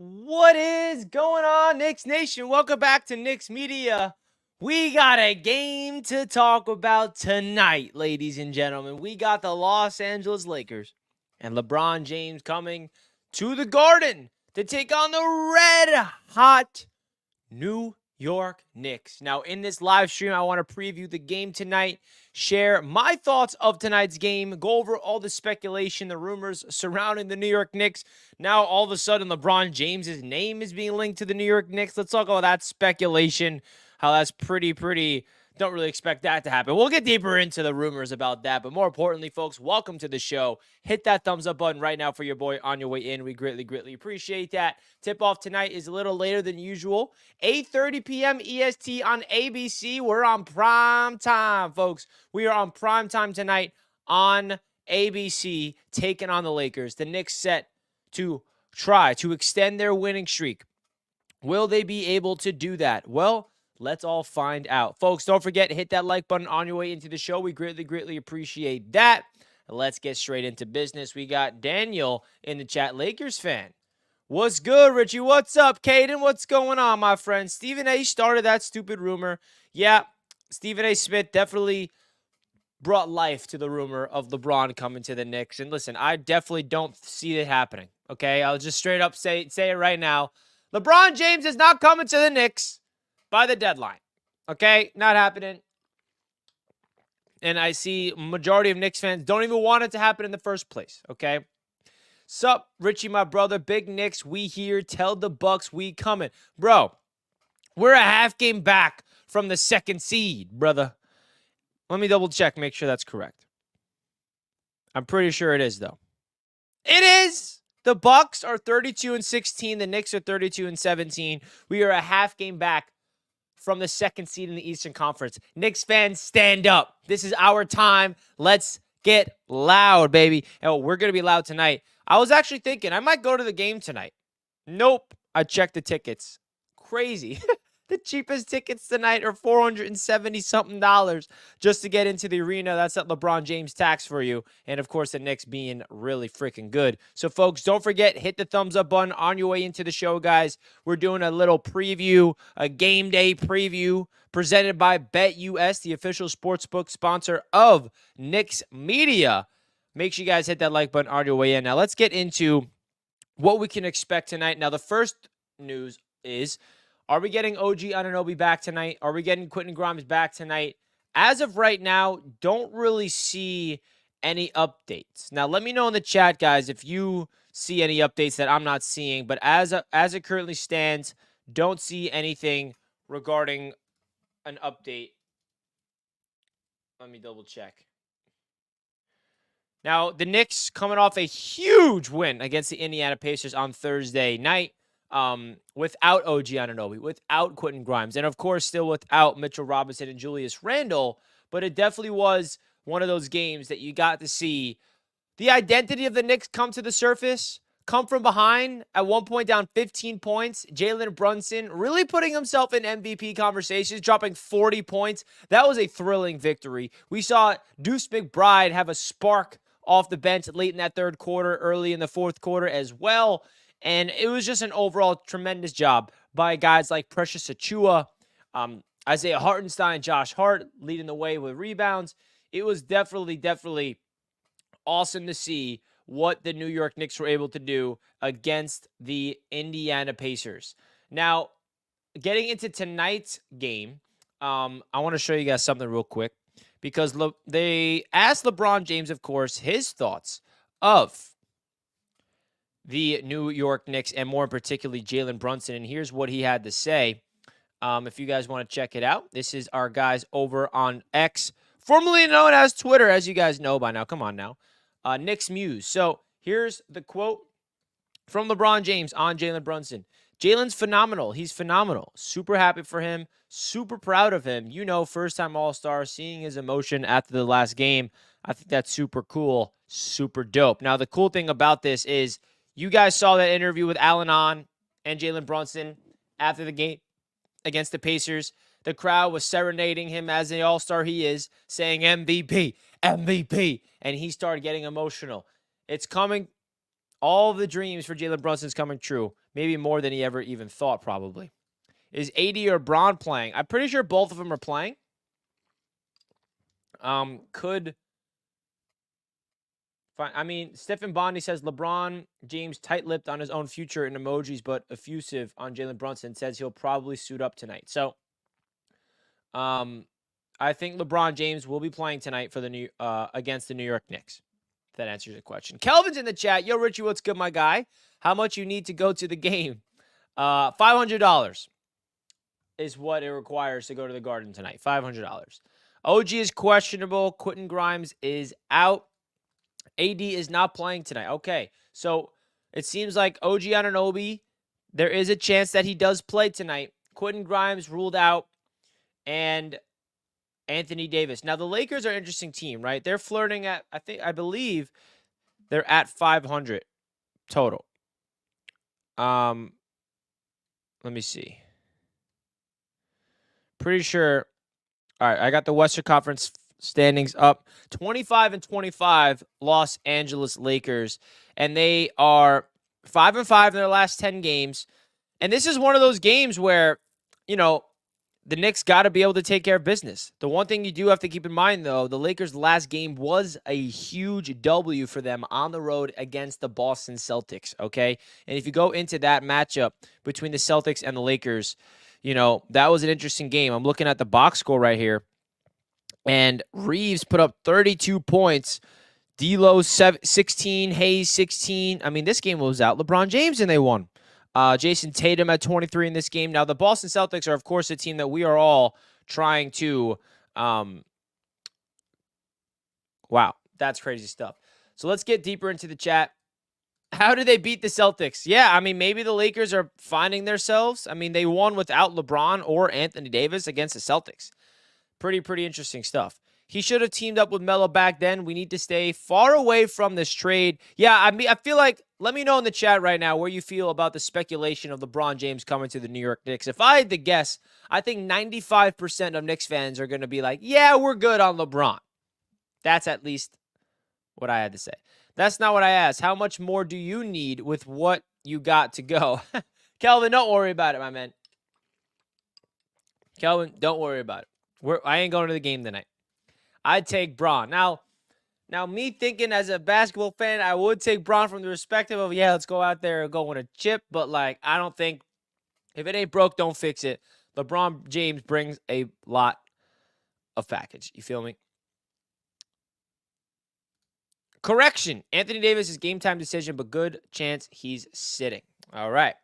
What is going on, Knicks Nation? Welcome back to Knicks Media. We got a game to talk about tonight, ladies and gentlemen. We got the Los Angeles Lakers and LeBron James coming to the Garden to take on the red-hot New York Knicks. Now, in this live stream, I want to preview the game tonight, share my thoughts of tonight's game, go over all the speculation, the rumors surrounding the New York Knicks. Now, all of a sudden, LeBron James's name is being linked to the New York Knicks. Let's talk about that speculation, how that's pretty. Don't really expect that to happen. We'll get deeper into the rumors about that. But more importantly, folks, welcome to the show. Hit that thumbs up button right now for your boy on your way in. We greatly appreciate that. Tip-off tonight is a little later than usual. 8:30 p.m. EST on ABC. We're on prime time, folks. We are on prime time tonight on ABC, taking on the Lakers. The Knicks set to try to extend their winning streak. Will they be able to do that? Well, let's all find out. Folks, don't forget to hit that like button on your way into the show. We greatly appreciate that. Let's get straight into business. We got Daniel in the chat, Lakers fan. What's good, Richie? What's up, Caden? What's going on, my friend? Stephen A. started that stupid rumor. Yeah, Stephen A. Smith definitely brought life to the rumor of LeBron coming to the Knicks. And listen, I definitely don't see it happening, okay? I'll just straight up say it right now. LeBron James is not coming to the Knicks by the deadline, okay? Not happening. And I see majority of Knicks fans don't even want it to happen in the first place, okay? Sup, Richie, my brother, big Knicks, we here, tell the Bucks we coming. Bro, we're a half game back from the second seed, brother. Let me double check, make sure that's correct. I'm pretty sure it is, though. It is! The Bucks are 32-16. The Knicks are 32-17. We are a half game back from the second seed in the Eastern Conference. Knicks fans, stand up. This is our time. Let's get loud, baby. And we're going to be loud tonight. I was actually thinking I might go to the game tonight. Nope. I checked the tickets. Crazy. The cheapest tickets tonight are $470-something just to get into the arena. That's that LeBron James tax for you. And, of course, the Knicks being really freaking good. So, folks, don't forget, hit the thumbs up button on your way into the show, guys. We're doing a little preview, a game day preview presented by Bet EST, the official sportsbook sponsor of Knicks Media. Make sure you guys hit that like button on your way in. Now, let's get into what we can expect tonight. Now, the first news is, are we getting OG Anunoby back tonight? Are we getting Quentin Grimes back tonight? As of right now, don't really see any updates. Now, let me know in the chat, guys, if you see any updates that I'm not seeing. But as it currently stands, don't see anything regarding an update. Let me double check. Now, the Knicks coming off a huge win against the Indiana Pacers on Thursday night. Without OG Anunoby, without Quentin Grimes, and of course still without Mitchell Robinson and Julius Randle, but it definitely was one of those games that you got to see the identity of the Knicks come to the surface, come from behind, at one point down 15 points. Jalen Brunson really putting himself in MVP conversations, dropping 40 points. That was a thrilling victory. We saw Deuce McBride have a spark off the bench late in that third quarter, early in the fourth quarter as well. And it was just an overall tremendous job by guys like Precious Achiuwa, Isaiah Hartenstein, Josh Hart leading the way with rebounds. It was definitely awesome to see what the New York Knicks were able to do against the Indiana Pacers. Now, getting into tonight's game, I want to show you guys something real quick because they asked LeBron James, of course, his thoughts of the New York Knicks, and more particularly Jalen Brunson. And here's what he had to say. If you guys want to check it out, this is our guys over on X, formerly known as Twitter, as you guys know by now. Come on now. Knicks Muse. So here's the quote from LeBron James on Jalen Brunson. Jalen's phenomenal. He's phenomenal. Super happy for him. Super proud of him. You know, first-time All-Star, seeing his emotion after the last game. I think that's super cool. Super dope. Now, the cool thing about this is you guys saw that interview with Al-Anon and Jalen Brunson after the game against the Pacers. The crowd was serenading him as the all-star he is, saying MVP, MVP, and he started getting emotional. It's coming. All the dreams for Jalen Brunson's coming true. maybe more than he ever even thought, probably. Is AD or Bron playing? I'm pretty sure both of them are playing. Stephen Bondi says LeBron James tight-lipped on his own future in emojis, but effusive on Jalen Brunson. Says he'll probably suit up tonight. So, I think LeBron James will be playing tonight for the against the New York Knicks. If that answers your question. Kelvin's in the chat. Yo, Richie, what's good, my guy? How much you need to go to the game? $500 is what it requires to go to the Garden tonight. $500. OG is questionable. Quentin Grimes is out. AD is not playing tonight. Okay, so it seems like OG Anunoby, there is a chance that he does play tonight. Quentin Grimes ruled out, and Anthony Davis. Now, the Lakers are an interesting team, right? They're flirting at, I believe they're at 500 total. Let me see. Pretty sure. All right, I got the Western Conference standings up. 25-25 Los Angeles Lakers, and they are 5-5 in their last 10 games. And this is one of those games where, the Knicks got to be able to take care of business. The one thing you do have to keep in mind, though, the Lakers' last game was a huge W for them on the road against the Boston Celtics, okay? And if you go into that matchup between the Celtics and the Lakers, that was an interesting game. I'm looking at the box score right here, and Reeves put up 32 points. D'Lo 16, Hayes 16. This game was out LeBron James, and they won. Jason Tatum at 23 in this game. Now, the Boston Celtics are, of course, a team that we are all trying to wow, that's crazy stuff. So let's get deeper into the chat. How did they beat the Celtics? Yeah, maybe the Lakers are finding themselves. They won without LeBron or Anthony Davis against the Celtics. Pretty interesting stuff. He should have teamed up with Melo back then. We need to stay far away from this trade. Yeah, I feel like, let me know in the chat right now where you feel about the speculation of LeBron James coming to the New York Knicks. If I had to guess, I think 95% of Knicks fans are going to be like, yeah, we're good on LeBron. That's at least what I had to say. That's not what I asked. How much more do you need with what you got to go? Kelvin, don't worry about it, my man. Kelvin, don't worry about it. I ain't going to the game tonight. I'd take Bron. Now, me thinking as a basketball fan, I would take Bron from the perspective of, yeah, let's go out there and go win a chip. But, I don't think, if it ain't broke, don't fix it. LeBron James brings a lot of package. You feel me? Correction. Anthony Davis is game time decision, but good chance he's sitting. All right.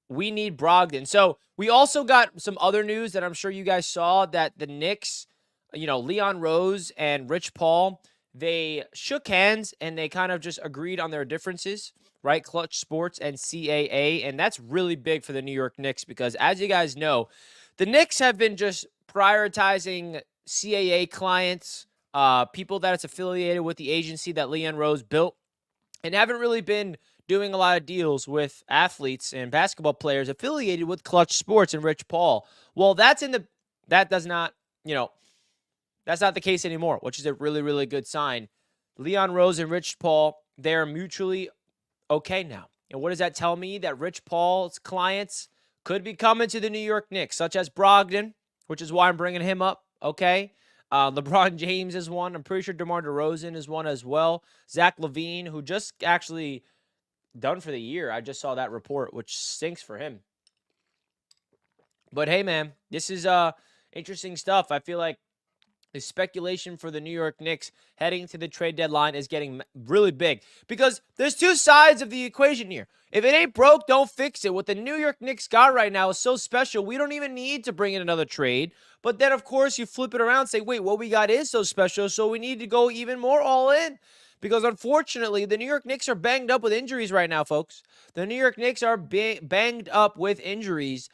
We need Brogdon. So we also got some other news that I'm sure you guys saw, that the Knicks, Leon Rose and Rich Paul, they shook hands and they kind of just agreed on their differences, right? Clutch Sports and CAA. And that's really big for the New York Knicks because, as you guys know, the Knicks have been just prioritizing CAA clients, people that it's affiliated with the agency that Leon Rose built, and haven't really been doing a lot of deals with athletes and basketball players affiliated with Clutch Sports and Rich Paul. Well, that's not the case anymore, which is a really, really good sign. Leon Rose and Rich Paul, they're mutually okay now. And what does that tell me? That Rich Paul's clients could be coming to the New York Knicks, such as Brogdon, which is why I'm bringing him up, okay? LeBron James is one. I'm pretty sure DeMar DeRozan is one as well. Zach LaVine, who just actually done for the year. I just saw that report, which stinks for him. But hey, man, this is interesting stuff. I feel like the speculation for the New York Knicks heading to the trade deadline is getting really big because there's two sides of the equation here. If it ain't broke, don't fix it. What the New York Knicks got right now is so special, we don't even need to bring in another trade. But then, of course, you flip it around and say, wait, what we got is so special, so we need to go even more all in. Because, unfortunately, the New York Knicks are banged up with injuries right now, folks. The New York Knicks are banged up with injuries.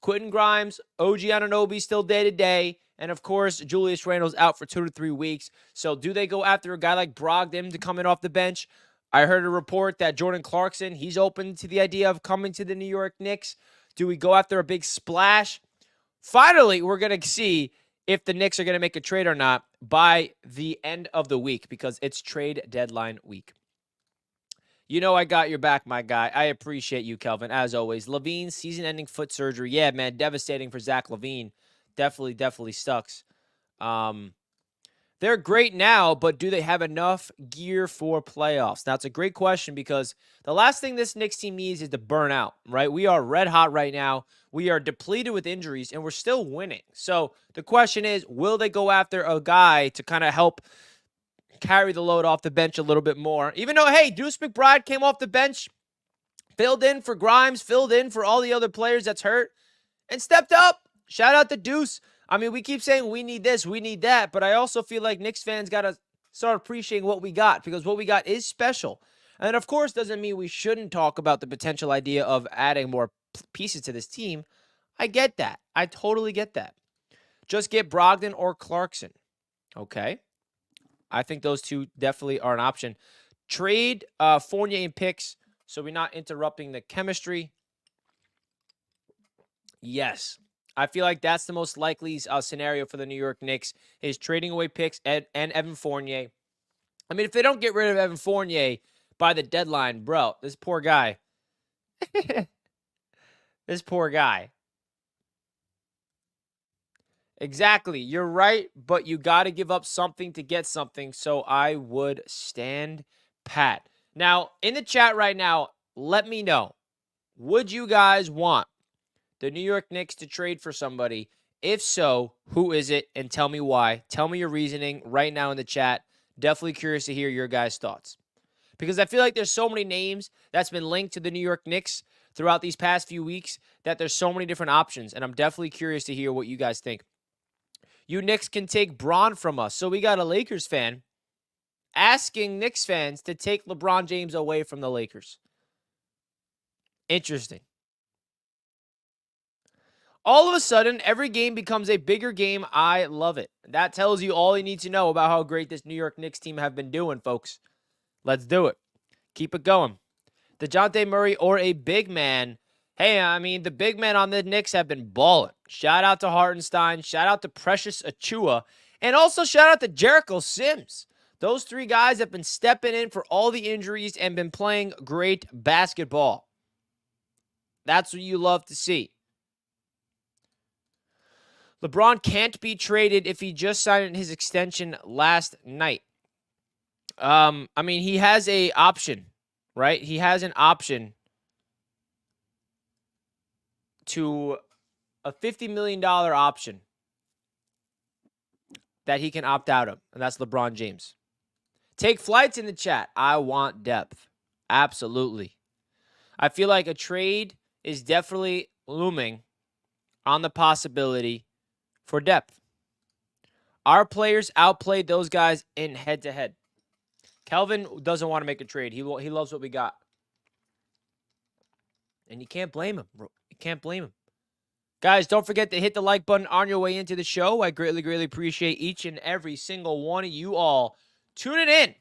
Quentin Grimes, OG Anunoby still day-to-day. And, of course, Julius Randle's out for 2 to 3 weeks. So do they go after a guy like Brogdon to come in off the bench? I heard a report that Jordan Clarkson, he's open to the idea of coming to the New York Knicks. Do we go after a big splash? Finally, we're going to see if the Knicks are going to make a trade or not by the end of the week because it's trade deadline week. You know I got your back, my guy. I appreciate you, Kelvin, as always. LaVine, season-ending foot surgery. Yeah, man, devastating for Zach LaVine. Definitely sucks. They're great now, but do they have enough gear for playoffs? Now, it's a great question because the last thing this Knicks team needs is to burn out, right? We are red hot right now. We are depleted with injuries, and we're still winning. So the question is, will they go after a guy to kind of help carry the load off the bench a little bit more? Even though, hey, Deuce McBride came off the bench, filled in for Grimes, filled in for all the other players that's hurt, and stepped up. Shout out to Deuce. I mean, we keep saying we need this, we need that, but I also feel like Knicks fans got to start appreciating what we got because what we got is special. And of course, doesn't mean we shouldn't talk about the potential idea of adding more pieces to this team. I get that. I totally get that. Just get Brogdon or Clarkson. Okay. I think those two definitely are an option. Trade Fournier and picks so we're not interrupting the chemistry. Yes. I feel like that's the most likely scenario for the New York Knicks is trading away picks and Evan Fournier. I mean, if they don't get rid of Evan Fournier by the deadline, bro, this poor guy. This poor guy. Exactly. You're right, but you got to give up something to get something, so I would stand pat. Now, in the chat right now, let me know. Would you guys want the New York Knicks to trade for somebody? If so, who is it? And tell me why. Tell me your reasoning right now in the chat. Definitely curious to hear your guys' thoughts. Because I feel like there's so many names that's been linked to the New York Knicks throughout these past few weeks that there's so many different options. And I'm definitely curious to hear what you guys think. You Knicks can take Bron from us. So we got a Lakers fan asking Knicks fans to take LeBron James away from the Lakers. Interesting. All of a sudden, every game becomes a bigger game. I love it. That tells you all you need to know about how great this New York Knicks team have been doing, folks. Let's do it. Keep it going. DeJounte Murray or a big man. Hey, I mean, the big men on the Knicks have been balling. Shout out to Hartenstein. Shout out to Precious Achua. And also shout out to Jericho Sims. Those three guys have been stepping in for all the injuries and been playing great basketball. That's what you love to see. LeBron can't be traded if he just signed his extension last night. I mean, he has a option, right? He has an option to a $50 million option that he can opt out of, and that's LeBron James. Take flights in the chat. I want depth. Absolutely. I feel like a trade is definitely looming on the possibility for depth. Our players outplayed those guys in head-to-head. Kelvin doesn't want to make a trade. He loves what we got. And you can't blame him, bro. You can't blame him. Guys, don't forget to hit the like button on your way into the show. I greatly appreciate each and every single one of you all tuning in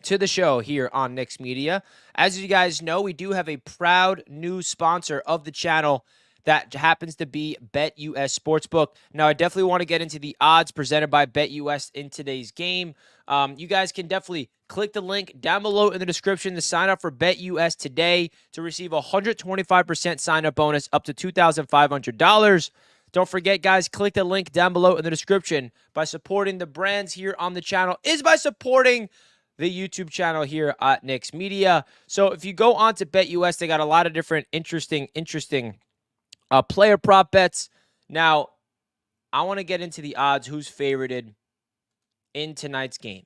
to the show here on Knicks Media. As you guys know, we do have a proud new sponsor of the channel that happens to be BetUS Sportsbook. Now, I definitely want to get into the odds presented by BetUS in today's game. You guys can definitely click the link down below in the description to sign up for BetUS today to receive a 125% sign-up bonus up to $2,500. Don't forget, guys, click the link down below in the description. By supporting the brands here on the channel is by supporting the YouTube channel here at Knicks Media. So if you go on to BetUS, they got a lot of different interesting player prop bets. Now, I want to get into the odds, who's favorited in tonight's game.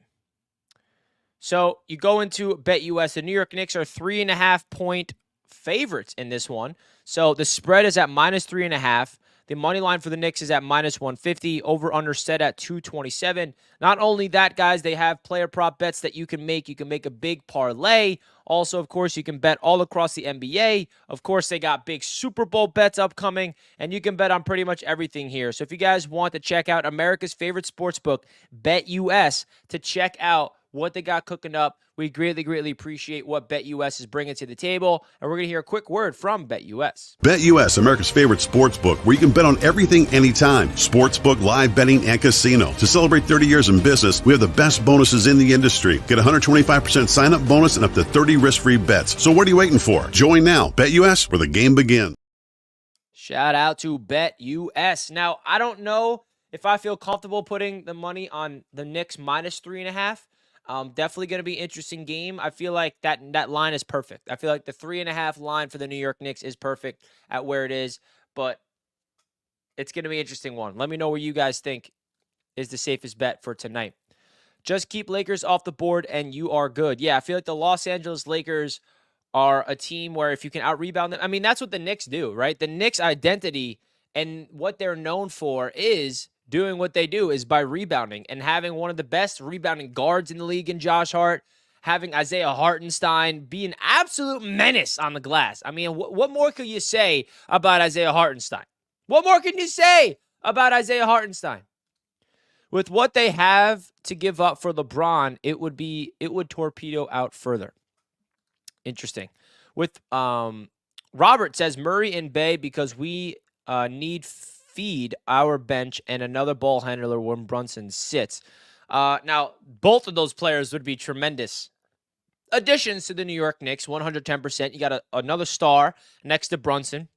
So you go into BetUS. The New York Knicks are 3.5-point favorites in this one. So the spread is at -3.5. The money line for the Knicks is at -150. Over/under set at 227. Not only that, guys, they have player prop bets that you can make. You can make a big parlay. Also, of course, you can bet all across the NBA. Of course, they got big Super Bowl bets upcoming, and you can bet on pretty much everything here. So if you guys want to check out America's favorite sportsbook, BetUS, to check out what they got cooking up. We greatly, greatly appreciate what BetUS is bringing to the table. And we're going to hear a quick word from BetUS. BetUS, America's favorite sports book, where you can bet on everything anytime. Sportsbook, live betting, and casino. To celebrate 30 years in business, we have the best bonuses in the industry. Get a 125% sign-up bonus and up to 30 risk-free bets. So what are you waiting for? Join now. BetUS, where the game begins. Shout out to BetUS. Now, I don't know if I feel comfortable putting the money on the Knicks minus 3.5. Definitely going to be an interesting game. I feel like that line is perfect. I feel like the 3.5 line for the New York Knicks is perfect at where it is, but it's going to be an interesting one. Let me know where you guys think is the safest bet for tonight. Just keep Lakers off the board and you are good. Yeah, I feel like the Los Angeles Lakers are a team where if you can out-rebound them, I mean, that's what the Knicks do, right? The Knicks' identity and what they're known for is doing what they do is by rebounding and having one of the best rebounding guards in the league in Josh Hart, having Isaiah Hartenstein be an absolute menace on the glass. I mean, what more could you say about Isaiah Hartenstein? What more can you say about Isaiah Hartenstein? With what they have to give up for LeBron, it would torpedo out further. Interesting. With Robert says Murray and Bay because we need feed our bench and another ball handler when Brunson sits. Now, both of those players would be tremendous additions to the New York Knicks, 110%. You got another star next to Brunson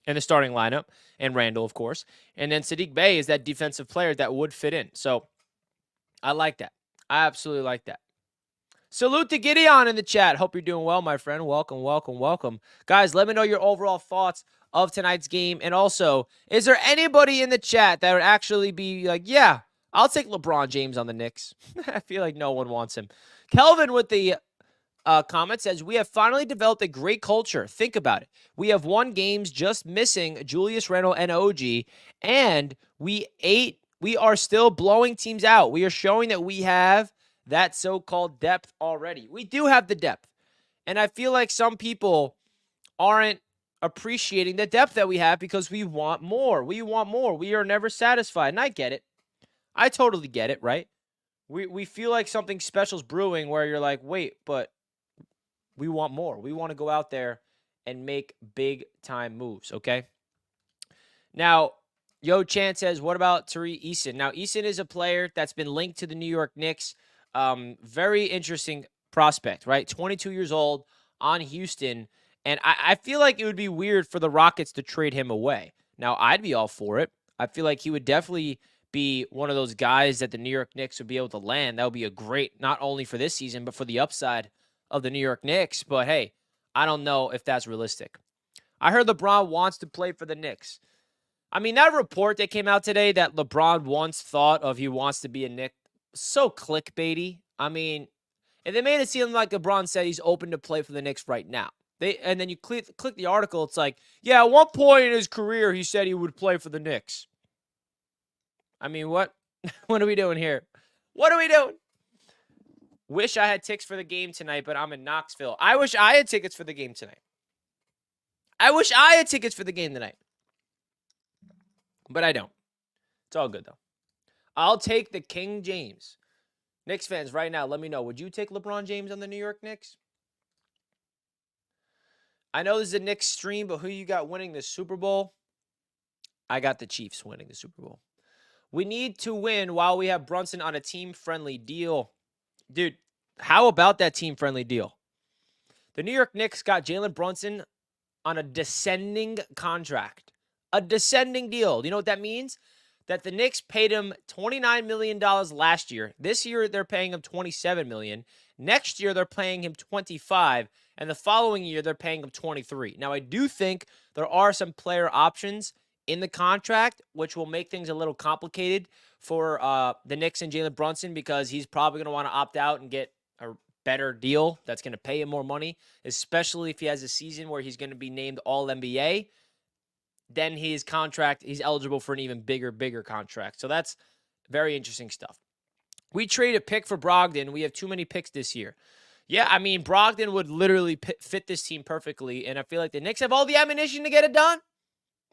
in the starting lineup, and Randall, of course. And then Sadiq Bey is that defensive player that would fit in. So I like that. I absolutely like that. Salute to Gideon in the chat. Hope you're doing well, my friend. Welcome, welcome, welcome. Guys, let me know your overall thoughts of tonight's game. And also, is there anybody in the chat that would actually be like, yeah, I'll take LeBron James on the Knicks? I feel like no one wants him. Kelvin with the comment says, we have finally developed a great culture. Think about it. We have won games just missing Julius Randle and OG, and we are still blowing teams out. We are showing that we have that so-called depth already. We do have the depth. And I feel like some people aren't appreciating the depth that we have because we want more. We want more. We are never satisfied. And I get it. I totally get it, right? We feel like something special is brewing where you're like, wait, but we want more. We want to go out there and make big-time moves, okay? Now, Yo Chan says, what about Tariq Eason? Now, Eason is a player that's been linked to the New York Knicks. Very interesting prospect, right? 22 years old on Houston. And I feel like it would be weird for the Rockets to trade him away. Now, I'd be all for it. I feel like he would definitely be one of those guys that the New York Knicks would be able to land. That would be a great, not only for this season, but for the upside of the New York Knicks. But hey, I don't know if that's realistic. I heard LeBron wants to play for the Knicks. I mean, that report that came out today that LeBron once thought of he wants to be a Knick, so clickbaity. I mean, and they made it seem like LeBron said he's open to play for the Knicks right now. And then you click the article, it's like, yeah, at one point in his career, he said he would play for the Knicks. I mean, what? What are we doing here? What are we doing? Wish I had tickets for the game tonight, but I'm in Knoxville. I wish I had tickets for the game tonight. But I don't. It's all good, though. I'll take the King James. Knicks fans, right now, let me know. Would you take LeBron James on the New York Knicks? I know this is a Knicks stream, but who you got winning the Super Bowl? I got the Chiefs winning the Super Bowl. We need to win while we have Brunson on a team-friendly deal. Dude, how about that team-friendly deal? The New York Knicks got Jalen Brunson on a descending contract. A descending deal. You know what that means? That the Knicks paid him $29 million last year. This year, they're paying him $27 million. Next year, they're paying him $25 million. And the following year, they're paying him $23 million. Now, I do think there are some player options in the contract, which will make things a little complicated for the Knicks and Jalen Brunson because he's probably going to want to opt out and get a better deal that's going to pay him more money, especially if he has a season where he's going to be named All-NBA. Then his contract, he's eligible for an even bigger contract. So that's very interesting stuff. We trade a pick for Brogdon. We have too many picks this year. Yeah, I mean, Brogdon would literally fit this team perfectly, and I feel like the Knicks have all the ammunition to get it done.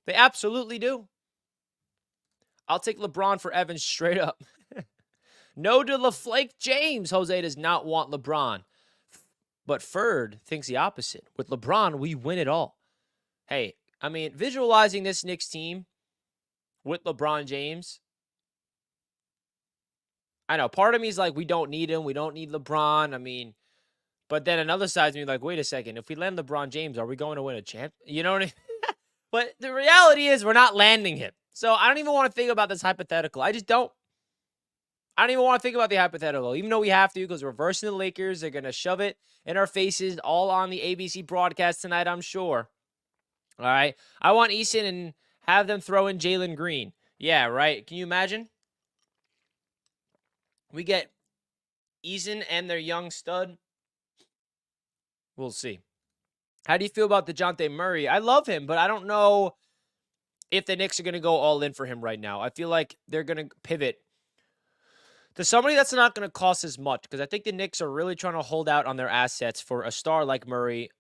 They absolutely do. I'll take LeBron for Evans straight up. No to LaFlake James. Jose does not want LeBron. But Ferd thinks the opposite. With LeBron, we win it all. Hey, I mean, visualizing this Knicks team with LeBron James, I know part of me is like, we don't need him. We don't need LeBron. I mean, but then another side of me like, wait a second. If we land LeBron James, are we going to win a champ? You know what I mean? But the reality is we're not landing him. So I don't even want to think about this hypothetical. I just don't. I don't even want to think about the hypothetical, even though we have to, because we're versing the Lakers. They're going to shove it in our faces all on the ABC broadcast tonight, I'm sure. All right. I want Eason and have them throw in Jalen Green. Yeah, right. Can you imagine? We get Eason and their young stud. We'll see. How do you feel about DeJounte Murray? I love him, but I don't know if the Knicks are going to go all in for him right now. I feel like they're going to pivot to somebody that's not going to cost as much, because I think the Knicks are really trying to hold out on their assets for a star like Murray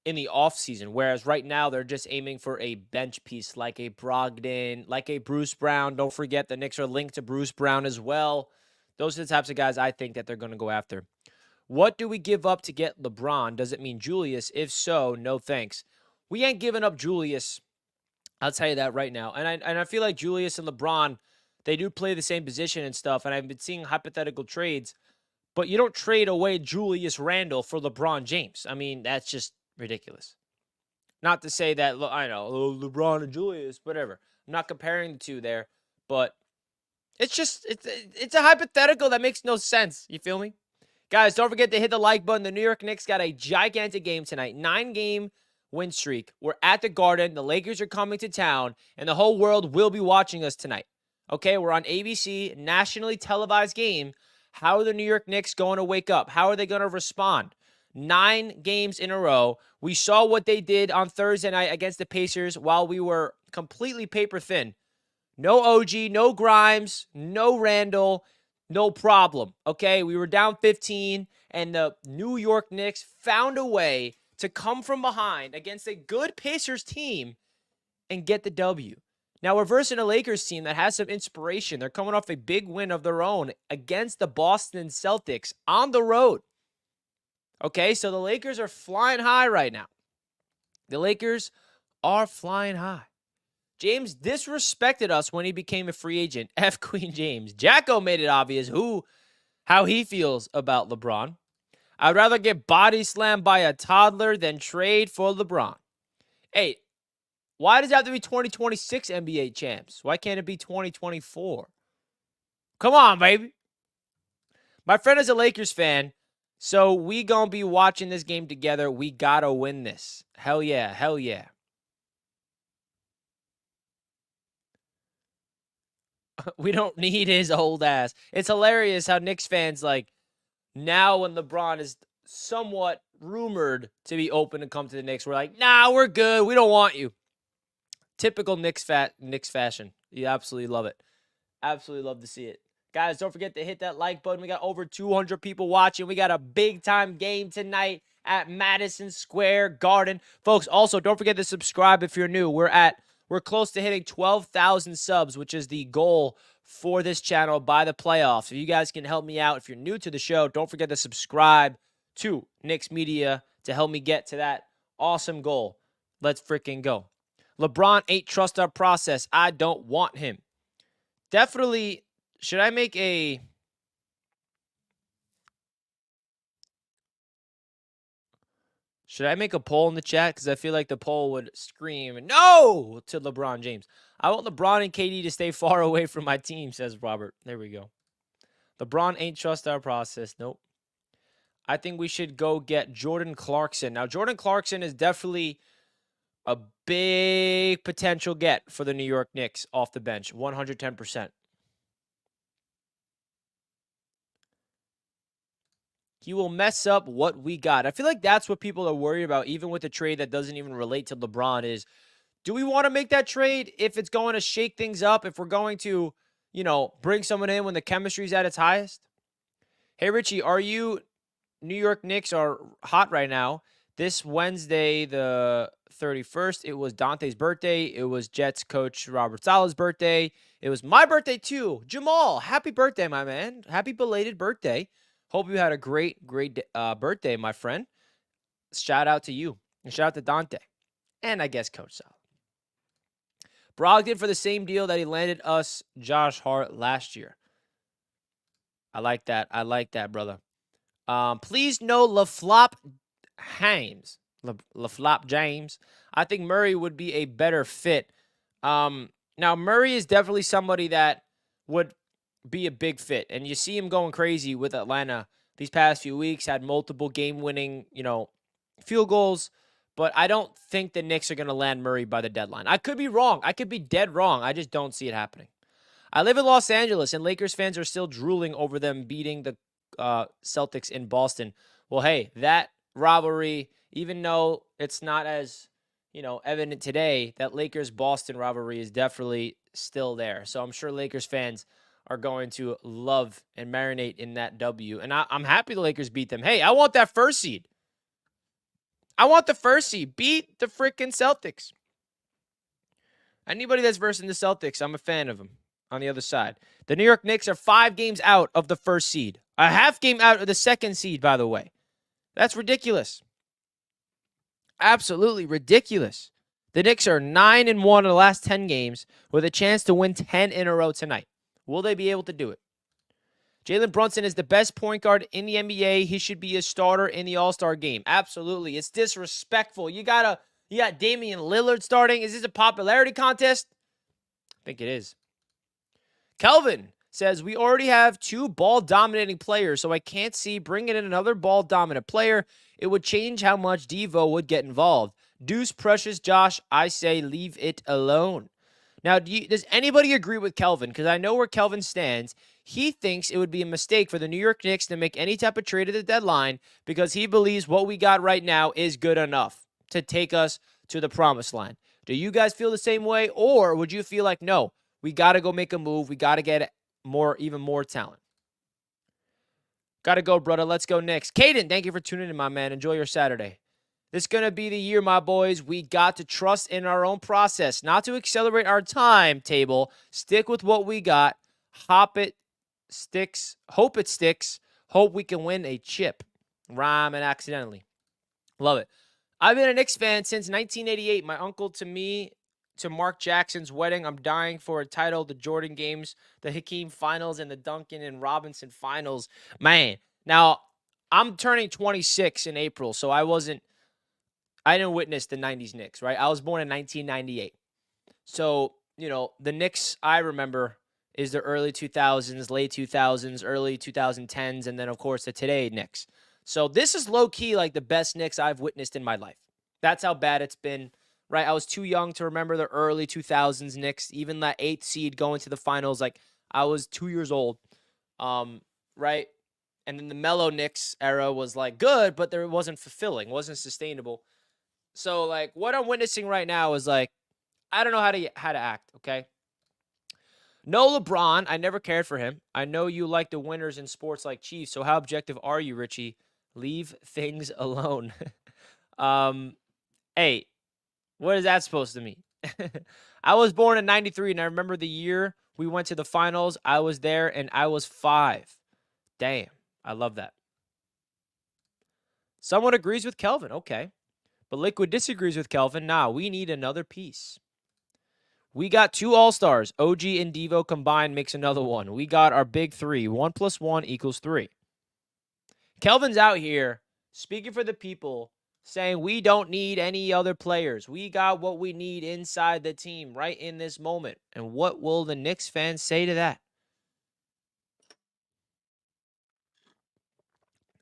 in the offseason, whereas right now they're just aiming for a bench piece like a Brogdon, like a Bruce Brown. Don't forget the Knicks are linked to Bruce Brown as well. Those are the types of guys I think that they're going to go after. What do we give up to get LeBron? Does it mean Julius? If so, no thanks. We ain't giving up Julius. I'll tell you that right now. And I feel like Julius and LeBron, they do play the same position and stuff, and I've been seeing hypothetical trades, but you don't trade away Julius Randle for LeBron James. I mean, that's just ridiculous. Not to say that, I know, LeBron and Julius, whatever. I'm not comparing the two there, but it's just, it's a hypothetical that makes no sense. You feel me? Guys, don't forget to hit the like button. The New York Knicks got a gigantic game tonight. 9-game win streak. We're at the Garden. The Lakers are coming to town, and the whole world will be watching us tonight. Okay, we're on ABC, nationally televised game. How are the New York Knicks going to wake up? How are they going to respond? 9 games in a row. We saw what they did on Thursday night against the Pacers while we were completely paper thin. No OG, no Grimes, no Randall, no problem. Okay, we were down 15, and the New York Knicks found a way to come from behind against a good Pacers team and get the W. Now, we're versing a Lakers team that has some inspiration. They're coming off a big win of their own against the Boston Celtics on the road. Okay, so the Lakers are flying high right now. The Lakers are flying high. James disrespected us when he became a free agent. F Queen James. Jacko made it obvious how he feels about LeBron. I'd rather get body slammed by a toddler than trade for LeBron. Hey, why does it have to be 2026 NBA champs? Why can't it be 2024? Come on, baby. My friend is a Lakers fan, so we gonna be watching this game together. We gotta win this. Hell yeah, hell yeah. We don't need his old ass. It's hilarious how Knicks fans, like, now when LeBron is somewhat rumored to be open to come to the Knicks, we're like, nah, we're good. We don't want you. Typical Knicks fashion. You absolutely love it. Absolutely love to see it. Guys, don't forget to hit that like button. We got over 200 people watching. We got a big-time game tonight at Madison Square Garden. Folks, also, don't forget to subscribe if you're new. We're close to hitting 12,000 subs, which is the goal for this channel by the playoffs. If you guys can help me out, if you're new to the show, don't forget to subscribe to Knicks Media to help me get to that awesome goal. Let's freaking go. LeBron ain't trust our process. I don't want him. Definitely, should I make a... Should I make a poll in the chat? Because I feel like the poll would scream, no, to LeBron James. I want LeBron and KD to stay far away from my team, says Robert. There we go. LeBron ain't trust our process. Nope. I think we should go get Jordan Clarkson. Now, Jordan Clarkson is definitely a big potential get for the New York Knicks off the bench. 110%. He will mess up what we got. I feel like that's what people are worried about, even with a trade that doesn't even relate to LeBron, is do we want to make that trade if it's going to shake things up, if we're going to, bring someone in when the chemistry's at its highest? Hey, Richie, are you New York Knicks are hot right now? This Wednesday, the 31st, it was Dante's birthday. It was Jets coach Robert Saleh's birthday. It was my birthday too. Jamal, happy birthday, my man. Happy belated birthday. Hope you had a great birthday, my friend. Shout out to you. And shout out to Dante. And I guess Coach Sal. Brogdon for the same deal that he landed us Josh Hart last year. I like that. I like that, brother. Please no LaFlop James. LaFlop James. I think Murray would be a better fit. Now, Murray is definitely somebody that would be a big fit. And you see him going crazy with Atlanta these past few weeks. Had multiple game-winning, field goals. But I don't think the Knicks are going to land Murray by the deadline. I could be wrong. I could be dead wrong. I just don't see it happening. I live in Los Angeles, and Lakers fans are still drooling over them beating the Celtics in Boston. Well, hey, that rivalry, even though it's not as, evident today, that Lakers-Boston rivalry is definitely still there. So I'm sure Lakers fans are going to love and marinate in that W. And I'm happy the Lakers beat them. Hey, I want that first seed. I want the first seed. Beat the freaking Celtics. Anybody that's versing the Celtics, I'm a fan of them on the other side. The New York Knicks are 5 games out of the first seed. A half game out of the second seed, by the way. That's ridiculous. Absolutely ridiculous. The Knicks are 9-1 in the last 10 games with a chance to win 10 in a row tonight. Will they be able to do it? Jalen Brunson is the best point guard in the NBA. He should be a starter in the All-Star game. Absolutely. It's disrespectful. You got Damian Lillard starting. Is this a popularity contest? I think it is. Kelvin says, we already have 2 ball-dominating players, so I can't see bringing in another ball-dominant player. It would change how much Devo would get involved. Deuce, Precious, Josh, I say leave it alone. Now, does anybody agree with Kelvin? Because I know where Kelvin stands. He thinks it would be a mistake for the New York Knicks to make any type of trade at the deadline because he believes what we got right now is good enough to take us to the promised land. Do you guys feel the same way? Or would you feel like, no, we got to go make a move. We got to get even more talent. Got to go, brother. Let's go Knicks. Caden, thank you for tuning in, my man. Enjoy your Saturday. This is going to be the year, my boys. We got to trust in our own process, not to accelerate our timetable. Stick with what we got. Hope it sticks. Hope we can win a chip. Rhyming accidentally. Love it. I've been a Knicks fan since 1988. My uncle to Mark Jackson's wedding. I'm dying for a title. The Jordan games, the Hakeem finals, and the Duncan and Robinson finals. Man, now I'm turning 26 in April, so I didn't witness the 90s Knicks, right? I was born in 1998. So, the Knicks I remember is the early 2000s, late 2000s, early 2010s, and then, of course, the today Knicks. So this is low-key like the best Knicks I've witnessed in my life. That's how bad it's been, right? I was too young to remember the early 2000s Knicks, even that 8th seed going to the finals. Like, I was 2 years old, right? And then the Melo Knicks era was, like, good, but it wasn't fulfilling, wasn't sustainable. So, like, what I'm witnessing right now is, like, I don't know how to act, okay? No LeBron. I never cared for him. I know you like the winners in sports like Chiefs, so how objective are you, Richie? Leave things alone. Hey, what is that supposed to mean? I was born in 93, and I remember the year we went to the finals. I was there, and I was 5. Damn, I love that. Someone agrees with Kelvin. Okay. But Liquid disagrees with Kelvin. Nah, we need another piece. We got 2 All-Stars. OG and Devo combined makes another one. We got our big 3. 1 + 1 = 3. Kelvin's out here speaking for the people, saying we don't need any other players. We got what we need inside the team right in this moment. And what will the Knicks fans say to that?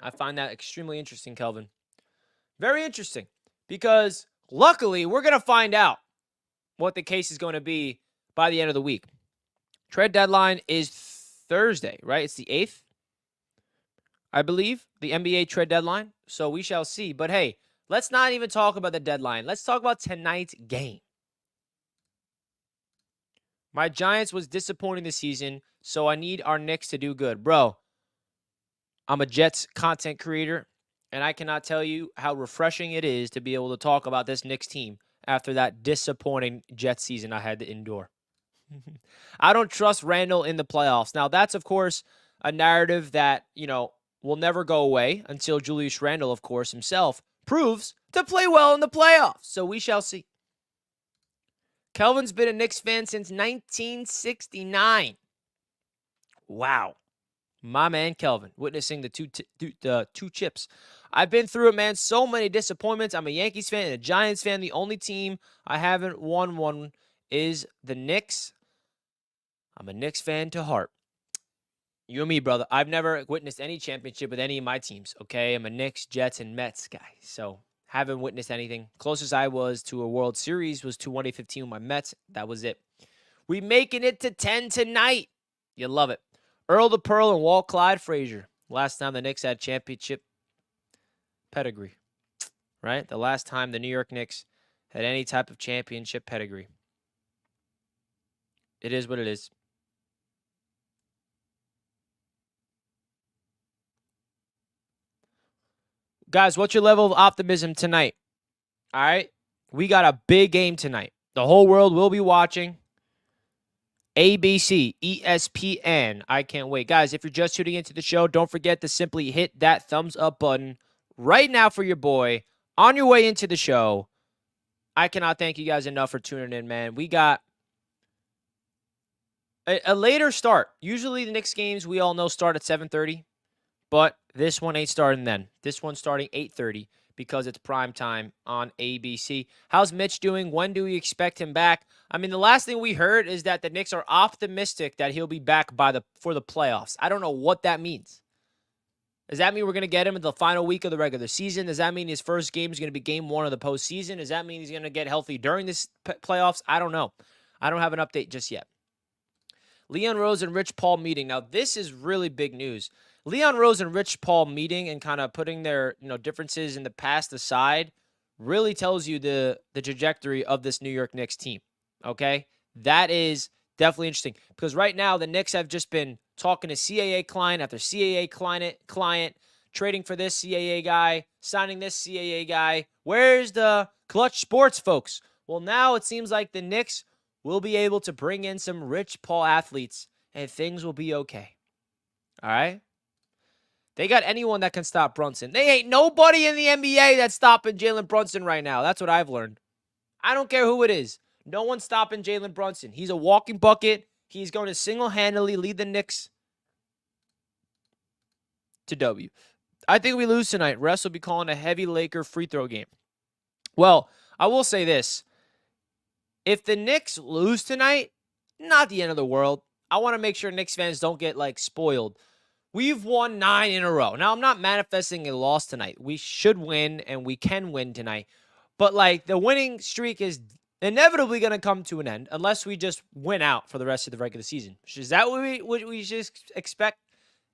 I find that extremely interesting, Kelvin. Very interesting. Because luckily, we're going to find out what the case is going to be by the end of the week. Trade deadline is Thursday, right? It's the 8th, I believe, the NBA trade deadline. So we shall see. But hey, let's not even talk about the deadline. Let's talk about tonight's game. My Giants was disappointing this season, so I need our Knicks to do good. Bro, I'm a Jets content creator, and I cannot tell you how refreshing it is to be able to talk about this Knicks team after that disappointing Jets season I had to endure. I don't trust Randall in the playoffs. Now, that's, of course, a narrative that, will never go away until Julius Randle, of course, himself proves to play well in the playoffs. So we shall see. Kelvin's been a Knicks fan since 1969. Wow. My man Kelvin, witnessing the two chips. I've been through it, man. So many disappointments. I'm a Yankees fan and a Giants fan. The only team I haven't won one is the Knicks. I'm a Knicks fan to heart. You and me, brother. I've never witnessed any championship with any of my teams, okay? I'm a Knicks, Jets, and Mets guy. So haven't witnessed anything. Closest I was to a World Series was to 2015 with my Mets. That was it. We making it to 10 tonight. You love it. Earl the Pearl and Walt Clyde Frazier. Last time the Knicks had championship pedigree, right? The last time the New York Knicks had any type of championship pedigree. It is what it is. Guys, what's your level of optimism tonight? All right? We got a big game tonight. The whole world will be watching. ABC, ESPN. I can't wait. Guys, if you're just tuning into the show, don't forget to simply hit that thumbs up button right now for your boy on your way into the show. I cannot thank you guys enough for tuning in, man. We got a later start. Usually the Knicks games, we all know, start at 7:30. But this one ain't starting then. This one's starting 8:30 because it's prime time on ABC. How's Mitch doing? When do we expect him back? I mean, the last thing we heard is that the Knicks are optimistic that he'll be back for the playoffs. I don't know what that means. Does that mean we're going to get him in the final week of the regular season? Does that mean his first game is going to be game 1 of the postseason? Does that mean he's going to get healthy during this playoffs? I don't know. I don't have an update just yet. Leon Rose and Rich Paul meeting. Now, this is really big news. Leon Rose and Rich Paul meeting and kind of putting their differences in the past aside really tells you the trajectory of this New York Knicks team. Okay? That is definitely interesting because right now the Knicks have just been talking to CAA client after CAA client, trading for this CAA guy, signing this CAA guy. Where's the Clutch Sports folks? Well, now it seems like the Knicks will be able to bring in some Rich Paul athletes and things will be okay. All right? They got anyone that can stop Brunson. They ain't nobody in the NBA that's stopping Jalen Brunson right now. That's what I've learned. I don't care who it is. No one's stopping Jalen Brunson. He's a walking bucket. He's going to single-handedly lead the Knicks to W. I think we lose tonight. Russ will be calling a heavy Laker free throw game. Well, I will say this. If the Knicks lose tonight, not the end of the world. I want to make sure Knicks fans don't get, spoiled. We've won 9 in a row. Now, I'm not manifesting a loss tonight. We should win, and we can win tonight. But, the winning streak is inevitably going to come to an end unless we just win out for the rest of the regular season. Is that what we just expect?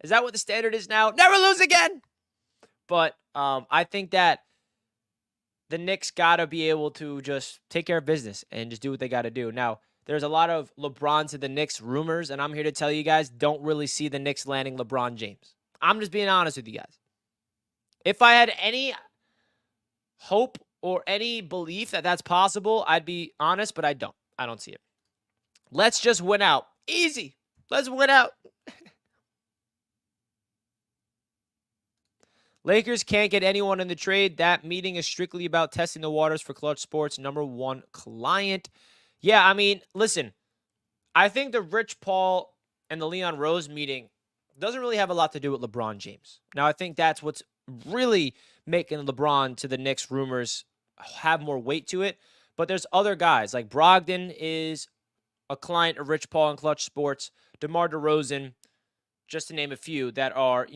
Is that what the standard is now? Never lose again! But I think that the Knicks got to be able to just take care of business and just do what they got to do. Now, there's a lot of LeBron to the Knicks rumors, and I'm here to tell you guys, don't really see the Knicks landing LeBron James. I'm just being honest with you guys. If I had any hope or any belief that that's possible, I'd be honest, but I don't. I don't see it. Let's just win out. Easy. Let's win out. Lakers can't get anyone in the trade. That meeting is strictly about testing the waters for Clutch Sports' #1 client. Yeah, I mean, listen, I think the Rich Paul and the Leon Rose meeting doesn't really have a lot to do with LeBron James. Now, I think that's what's really making LeBron to the Knicks rumors have more weight to it. But there's other guys, like Brogdon is a client of Rich Paul and Clutch Sports, DeMar DeRozan, just to name a few, that are,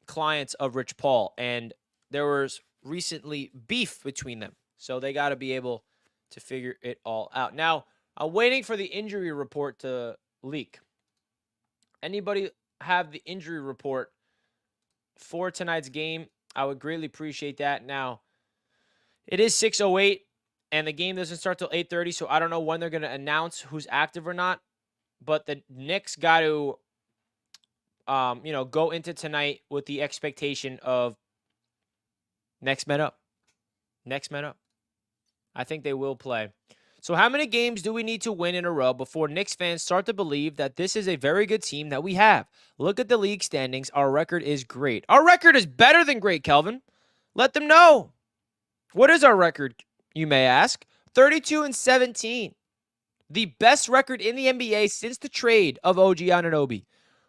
clients of Rich Paul. And there was recently beef between them. So they got to be able to figure it all out. Now, I'm waiting for the injury report to leak. Anybody have the injury report for tonight's game? I would greatly appreciate that. Now, it is 6:08, and the game doesn't start till 8:30, so I don't know when they're going to announce who's active or not. But the Knicks got to, go into tonight with the expectation of next man up. Next man up. I think they will play. So how many games do we need to win in a row before Knicks fans start to believe that this is a very good team that we have? Look at the league standings. Our record is great. Our record is better than great, Kelvin. Let them know. What is our record, you may ask? 32-17. The best record in the NBA since the trade of OG Anunoby.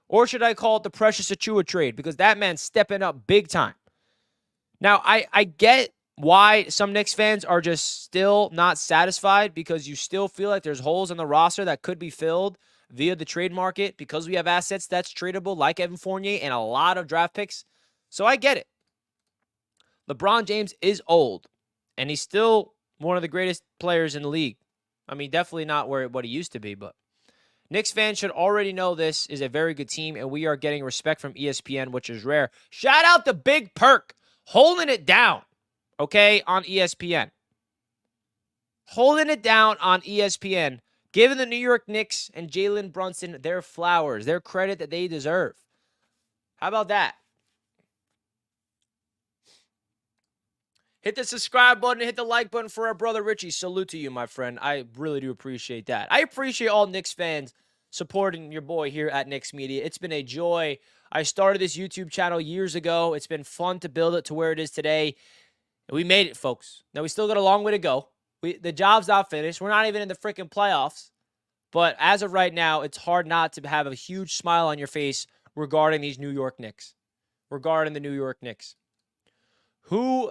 Or should I call it the Precious Achiuwa trade? Because that man's stepping up big time. Now, I get why some Knicks fans are just still not satisfied, because you still feel like there's holes in the roster that could be filled via the trade market because we have assets that's tradable like Evan Fournier and a lot of draft picks. So I get it. LeBron James is old, and he's still one of the greatest players in the league. I mean, definitely not what he used to be, but Knicks fans should already know this is a very good team, and we are getting respect from ESPN, which is rare. Shout out to Big Perk holding it down, okay, on ESPN. Holding it down on ESPN, giving the New York Knicks and Jalen Brunson their flowers, their credit that they deserve. How about that? Hit the subscribe button, hit the like button for our brother Richie. Salute to you, my friend. I really do appreciate that. I appreciate all Knicks fans supporting your boy here at Knicks Media. It's been a joy. I started this YouTube channel years ago. It's been fun to build it to where it is today. And we made it, folks. Now, we still got a long way to go. The job's not finished. We're not even in the freaking playoffs. But as of right now, it's hard not to have a huge smile on your face regarding these New York Knicks. Regarding the New York Knicks. Who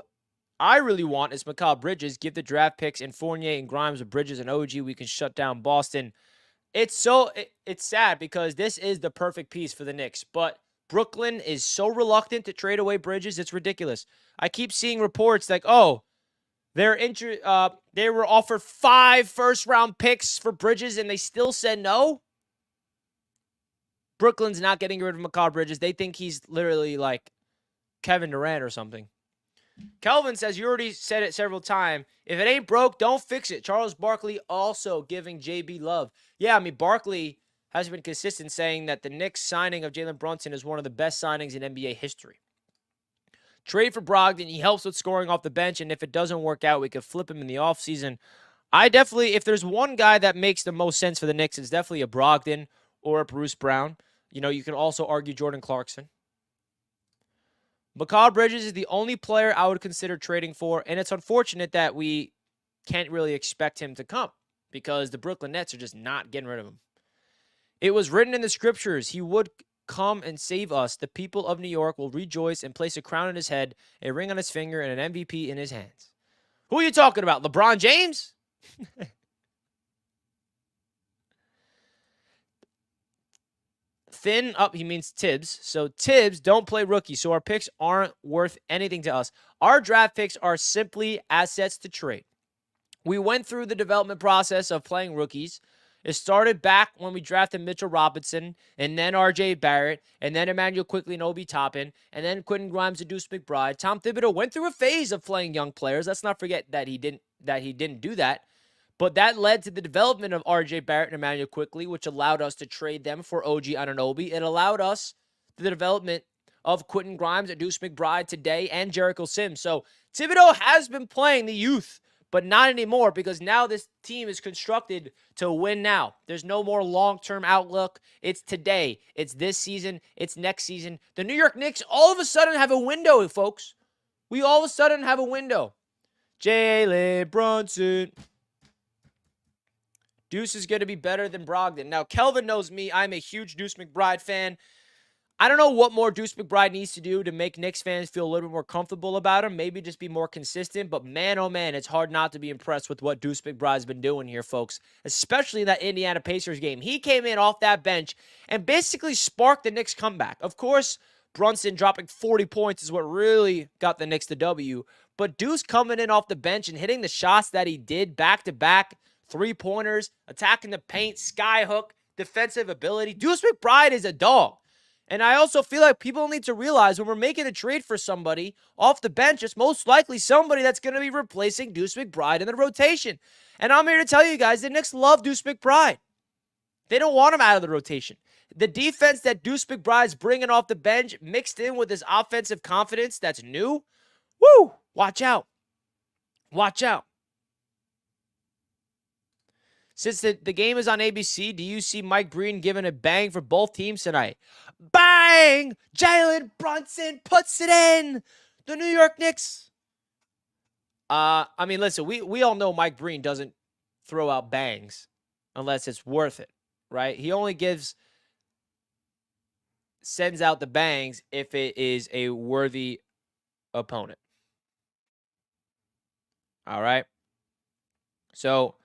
I really want is Mikal Bridges. Give the draft picks and Fournier and Grimes with Bridges and OG. We can shut down Boston. It's sad because this is the perfect piece for the Knicks. But Brooklyn is so reluctant to trade away Bridges. It's ridiculous. I keep seeing reports like, oh, they were offered 5 first-round picks for Bridges and they still said no. Brooklyn's not getting rid of Mikal Bridges. They think he's literally like Kevin Durant or something. Kelvin says, you already said it several times. If it ain't broke, don't fix it. Charles Barkley also giving JB love. Yeah, I mean, Barkley has been consistent saying that the Knicks signing of Jalen Brunson is one of the best signings in NBA history. Trade for Brogdon. He helps with scoring off the bench, and if it doesn't work out, we could flip him in the offseason. I definitely, if there's one guy that makes the most sense for the Knicks, it's definitely a Brogdon or a Bruce Brown. You know, you can also argue Jordan Clarkson. Mikal Bridges is the only player I would consider trading for, and it's unfortunate that we can't really expect him to come because the Brooklyn Nets are just not getting rid of him. It was written in the scriptures, he would come and save us. The people of New York will rejoice and place a crown on his head, a ring on his finger, and an MVP in his hands. Who are you talking about? LeBron James? Thin up, he means Tibbs. So Tibbs don't play rookie, so our picks aren't worth anything to us. Our draft picks are simply assets to trade. We went through the development process of playing rookies. It started back when we drafted Mitchell Robinson, and then R.J. Barrett, and then Emmanuel Quickley and Obi Toppin, and then Quentin Grimes and Deuce McBride. Tom Thibodeau went through a phase of playing young players. Let's not forget that he didn't do that. But that led to the development of R.J. Barrett and Emmanuel Quickley, which allowed us to trade them for OG Anunoby. It allowed us the development of Quentin Grimes and Deuce McBride today and Jericho Sims. So Thibodeau has been playing the youth, but not anymore because now this team is constructed to win now. There's no more long-term outlook. It's today. It's this season. It's next season. The New York Knicks all of a sudden have a window, folks. We all of a sudden have a window. Jalen Brunson. Deuce is going to be better than Brogdon. Now, Kelvin knows me. I'm a huge Deuce McBride fan. I don't know what more Deuce McBride needs to do to make Knicks fans feel a little bit more comfortable about him. Maybe just be more consistent. But man, oh man, it's hard not to be impressed with what Deuce McBride's been doing here, folks. Especially that Indiana Pacers game. He came in off that bench and basically sparked the Knicks comeback. Of course, Brunson dropping 40 points is what really got the Knicks the W. But Deuce coming in off the bench and hitting the shots that he did back-to-back, three-pointers, attacking the paint, skyhook, defensive ability. Deuce McBride is a dog. And I also feel like people need to realize when we're making a trade for somebody off the bench, it's most likely somebody that's going to be replacing Deuce McBride in the rotation. And I'm here to tell you guys, the Knicks love Deuce McBride. They don't want him out of the rotation. The defense that Deuce McBride's bringing off the bench mixed in with his offensive confidence that's new, woo, watch out. Watch out. Since the game is on ABC, do you see Mike Breen giving a bang for both teams tonight? Bang! Jalen Brunson puts it in. The New York Knicks. I mean, listen, we all know Mike Breen doesn't throw out bangs unless it's worth it, right? He only sends out the bangs if it is a worthy opponent. All right. So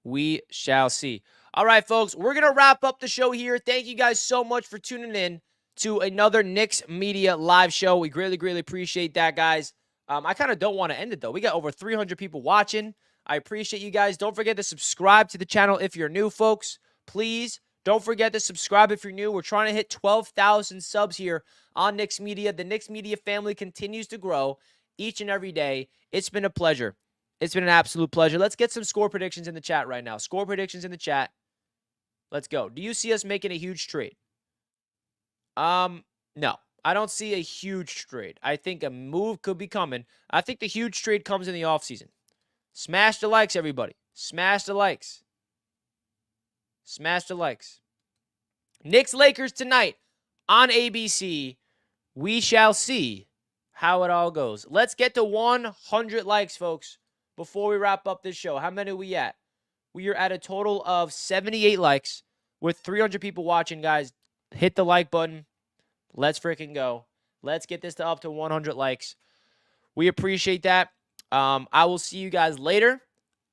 we shall see. All right, folks, we're going to wrap up the show here. Thank you guys so much for tuning in to another Knicks Media live show. We greatly, greatly appreciate that, guys. I kind of don't want to end it, though. We got over 300 people watching. I appreciate you guys. Don't forget to subscribe to the channel if you're new, folks. Please don't forget to subscribe if you're new. We're trying to hit 12,000 subs here on Knicks Media. The Knicks Media family continues to grow each and every day. It's been a pleasure. It's been an absolute pleasure. Let's get some score predictions in the chat right now. Score predictions in the chat. Let's go. Do you see us making a huge trade? No. I don't see a huge trade. I think a move could be coming. I think the huge trade comes in the offseason. Smash the likes, everybody. Smash the likes. Smash the likes. Knicks Lakers tonight on ABC. We shall see how it all goes. Let's get to 100 likes, folks, before we wrap up this show. How many are we at? We are at a total of 78 likes with 300 people watching, guys. Hit the like button. Let's freaking go. Let's get this up to 100 likes. We appreciate that. I will see you guys later.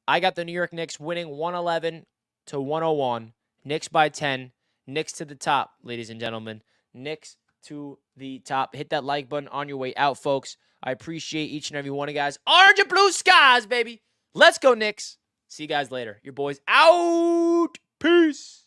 I got the New York Knicks winning 111-101. Knicks by 10. Knicks to the top, ladies and gentlemen. Knicks to the top. Hit that like button on your way out, folks. I appreciate each and every one of you guys. Orange and blue skies, baby. Let's go, Knicks. See you guys later. Your boys out. Peace.